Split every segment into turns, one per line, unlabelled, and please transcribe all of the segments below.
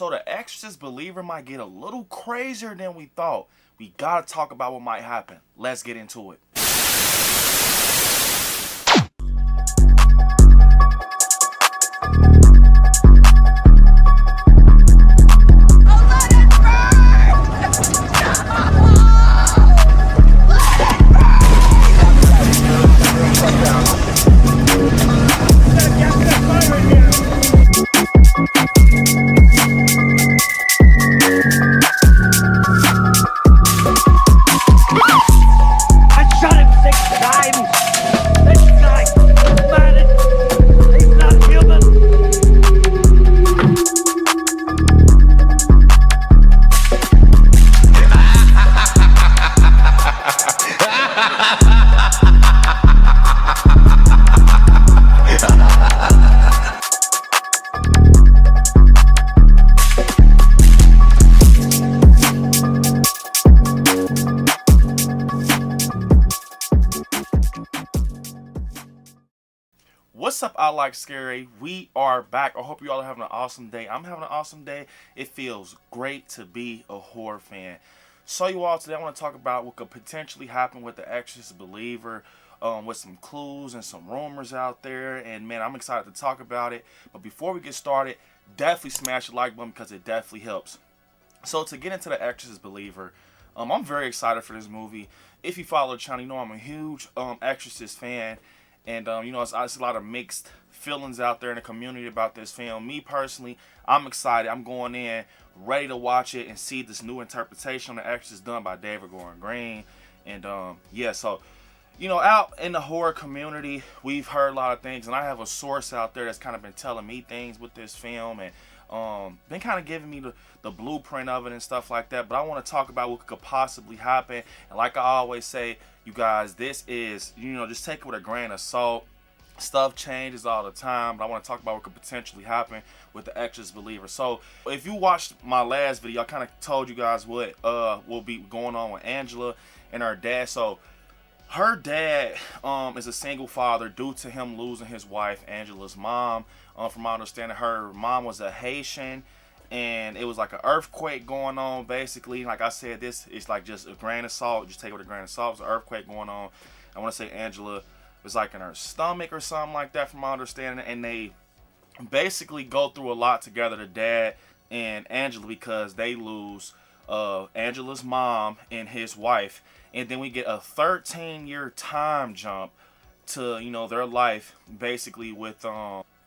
So the Exorcist believer might get a little crazier than we thought. We gotta talk about what might happen. Let's get into it. What's up, ILIKESCARY? We are back. I hope you all are having an awesome day. I'm having an awesome day. It feels great to be a horror fan. So you all, today I want to talk about what could potentially happen with the Exorcist believer, with some clues and some rumors out there. And man, I'm excited to talk about it. But before we get started, definitely smash the like button because it definitely helps. So to get into the Exorcist believer, I'm very excited for this movie. If you follow the channel, you know I'm a huge Exorcist fan. And, you know, it's a lot of mixed feelings out there in the community about this film. Me, personally, I'm excited. I'm going in ready to watch it and see this new interpretation of The Exorcist done by David Gordon Green. And, yeah, so, you know, out in the horror community, we've heard a lot of things. And I have a source out there that's kind of been telling me things with this film and been kind of giving me the blueprint of it and stuff like that. But I want to talk about what could possibly happen. And like I always say, you guys, this is, you know, just take it with a grain of salt. Stuff changes all the time, but I want to talk about what could potentially happen with the Exorcist believer. So if you watched my last video, I kind of told you guys what will be going on with Angela and her dad. So her dad is a single father due to him losing his wife, Angela's mom. From my understanding, her mom was a Haitian, and it was like an earthquake going on, basically. Like I said, this is like just a grain of salt. Just take it with a grain of salt. It's an earthquake going on. I want to say Angela was like in her stomach or something like that, from my understanding. And they basically go through a lot together, the dad and Angela, because they lose Angela's mom and his wife. And then we get a 13-year time jump to, you know, their life, basically with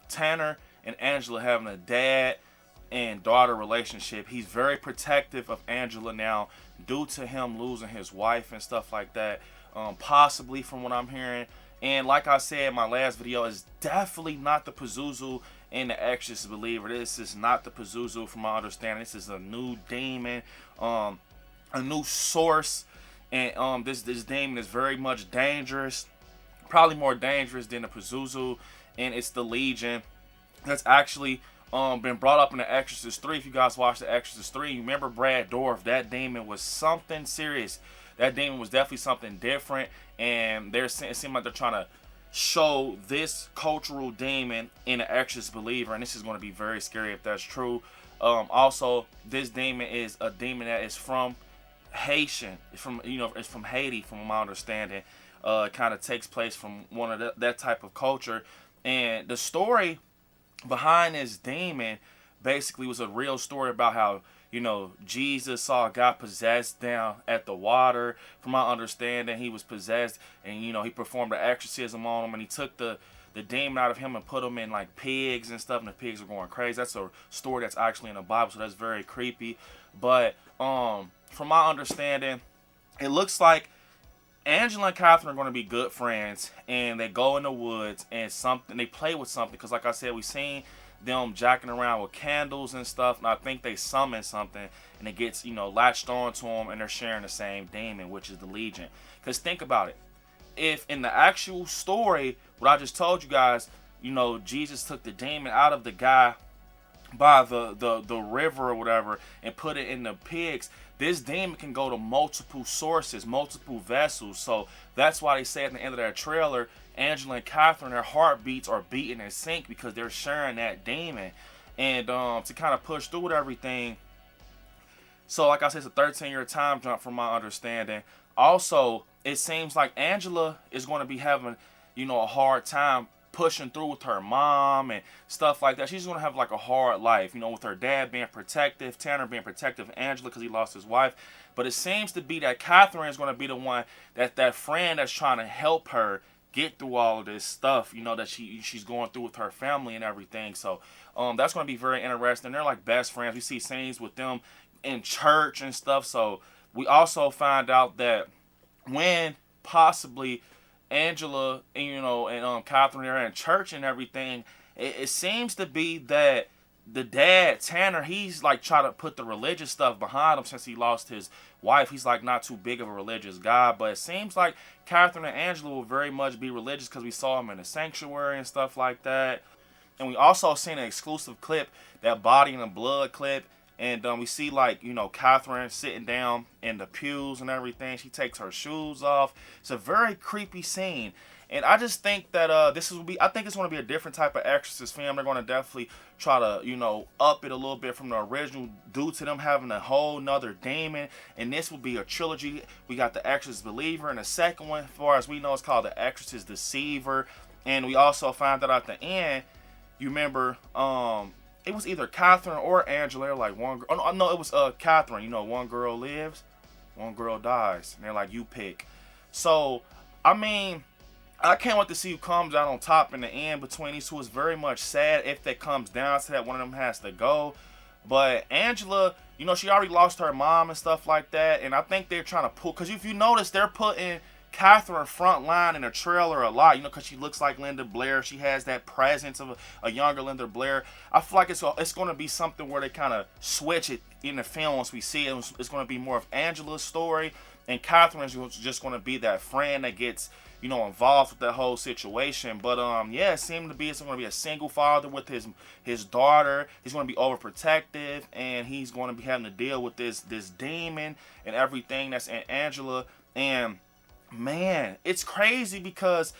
Tanner and Angela having a dad and daughter relationship. He's very protective of Angela now due to him losing his wife and stuff like that, possibly, from what I'm hearing. And like I said in my last video, it's definitely not the Pazuzu in the Exorcist believer. This is not the Pazuzu, from my understanding. This is a new demon, a new source. And this demon is very much dangerous, probably more dangerous than the Pazuzu, and it's the Legion. That's actually been brought up in The Exorcist 3. If you guys watched The Exorcist 3, you remember Brad Dourif. That demon was something serious. That demon was definitely something different, and it seemed like they're trying to show this cultural demon in The Exorcist believer, and this is going to be very scary if that's true. Also, this demon is a demon that is from Haitian. It's from, you know, it's from Haiti, from my understanding. It kind of takes place from one of that type of culture, and the story behind this demon basically was a real story about how, you know, Jesus saw a guy possessed down at the water. From my understanding, he was possessed, and, you know, he performed an exorcism on him, and he took the demon out of him and put him in like pigs and stuff, and the pigs were going crazy. That's a story that's actually in the Bible, so that's very creepy. But from my understanding, it looks like Angela and Catherine are going to be good friends, and they go in the woods and they play with something, because like I said, we seen them jacking around with candles and stuff, and I think they summon something, and it gets, you know, latched on to them, and they're sharing the same demon, which is the Legion. Because think about it, if in the actual story, what I just told you guys, you know, Jesus took the demon out of the guy by the river or whatever and put it in the pigs, this demon can go to multiple sources, multiple vessels. So that's why they say at the end of that trailer, Angela and Catherine, their heartbeats are beating in sync because they're sharing that demon. and to kind of push through with everything. So, like I said, it's a 13-year time jump from my understanding. Also, it seems like Angela is going to be having, a hard time pushing through with her mom and stuff like that. She's going to have like a hard life, with her dad being protective, Tanner being protective of Angela because he lost his wife. But it seems to be that Catherine is going to be the one that friend that's trying to help her get through all of this stuff, that she's going through with her family and everything. So that's going to be very interesting. They're like best friends. We see scenes with them in church and stuff. So we also find out that when possibly Angela and Catherine are in church and everything, it seems to be that the dad Tanner, he's like trying to put the religious stuff behind him since he lost his wife. He's like not too big of a religious guy, but it seems like Catherine and Angela will very much be religious because we saw him in the sanctuary and stuff like that. And we also seen an exclusive clip, that body in the blood clip. And we see Catherine sitting down in the pews and everything. She takes her shoes off. It's a very creepy scene. And I just think that I think it's going to be a different type of Exorcist film. They're going to definitely try to, up it a little bit from the original due to them having a whole nother demon. And this will be a trilogy. We got the Exorcist Believer, and the second one, as far as we know, is called the Exorcist Deceiver. And we also found out at the end, you remember, it was either Catherine or Angela. Like one girl. Oh, no, it was Catherine. One girl lives, one girl dies. And they're like, you pick. So, I mean, I can't wait to see who comes out on top in the end between these two. It's very much sad if that comes down to that one of them has to go. But Angela, she already lost her mom and stuff like that. And I think they're trying to pull, because if you notice, they're putting Catherine front line in the trailer a lot, because she looks like Linda Blair. She has that presence of a younger Linda Blair. I feel like it's going to be something where they kind of switch it in the film once we see it. It's going to be more of Angela's story, and Catherine is just going to be that friend that gets, involved with that whole situation. But yeah, it seemed to be it's going to be a single father with his daughter. He's going to be overprotective, and he's going to be having to deal with this demon and everything that's in Angela. And man, it's crazy because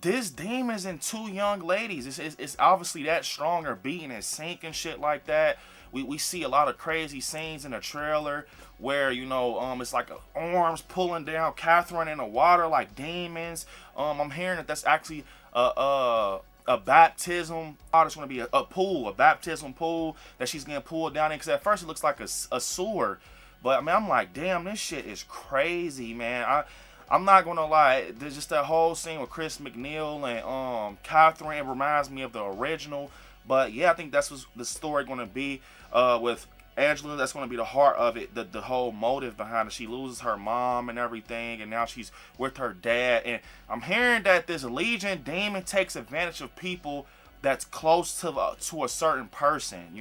this demon's in two young ladies. It's obviously that strong. Or beating and sinking shit like that. We see a lot of crazy scenes in the trailer where it's like arms pulling down Catherine in the water like demons. I'm hearing that that's actually a baptism. It's going to be a pool, a baptism pool that she's getting pulled down in. Because at first it looks like a sewer, but I mean, I'm like, damn, this shit is crazy, man. I'm not gonna lie, there's just that whole scene with Chris McNeil and Catherine. It reminds me of the original. But yeah, I think that's what the story gonna be with Angela. That's gonna be the heart of it, the whole motive behind it. She loses her mom and everything, and now she's with her dad. And I'm hearing that this Legion demon takes advantage of people that's close to a certain person,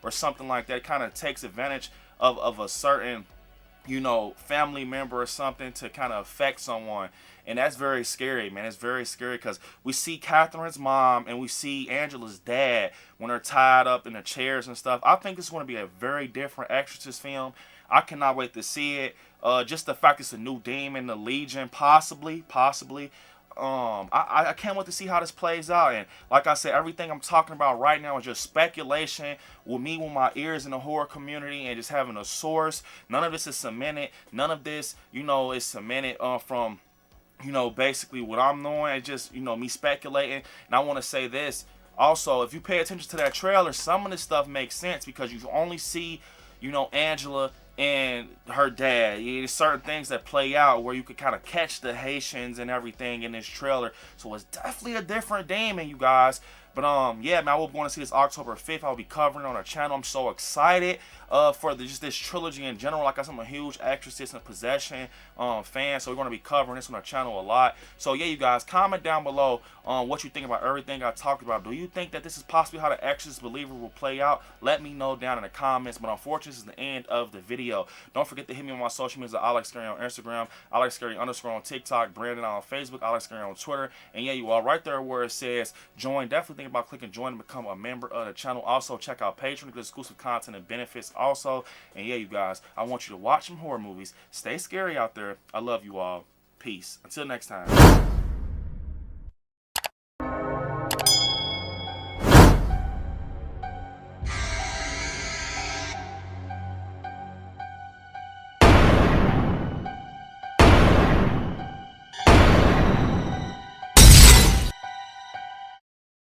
or something like that. Kind of takes advantage of a certain family member or something to kind of affect someone. And that's very scary, man. It's very scary because we see Catherine's mom and we see Angela's dad when they're tied up in the chairs and stuff. I think it's going to be a very different Exorcist film. I cannot wait to see it. Just the fact it's a new demon, the Legion, possibly. I can't wait to see how this plays out. And like I said, everything I'm talking about right now is just speculation with me with my ears in the horror community and just having a source. None of this is cemented. None of this, is cemented from, basically what I'm knowing. It's just, me speculating. And I want to say this. Also, if you pay attention to that trailer, some of this stuff makes sense because you only see, Angela and her dad. There's certain things that play out where you could kind of catch the Haitians and everything in this trailer. So it's definitely a different demon, you guys. But yeah, man, I will want to see this October 5th. I'll be covering it on our channel. I'm so excited for just this trilogy in general. Like I said, I'm a huge Exorcist and Possession fan, so we're going to be covering this on our channel a lot. So yeah, you guys, comment down below what you think about everything I talked about. Do you think that this is possibly how the Exorcist Believer will play out? Let me know down in the comments. But unfortunately, this is the end of the video. Don't forget to hit me on my social media at ILIKESCARY on Instagram, ILIKESCARY _ on TikTok, Brandon on Facebook, ILIKESCARY on Twitter. And yeah, you all right there where it says join. Definitely think about clicking join and become a member of the channel. Also, check out Patreon to get exclusive content and benefits also. And yeah, you guys, I want you to watch some horror movies. Stay scary out there. I love you all. Peace. Until next time.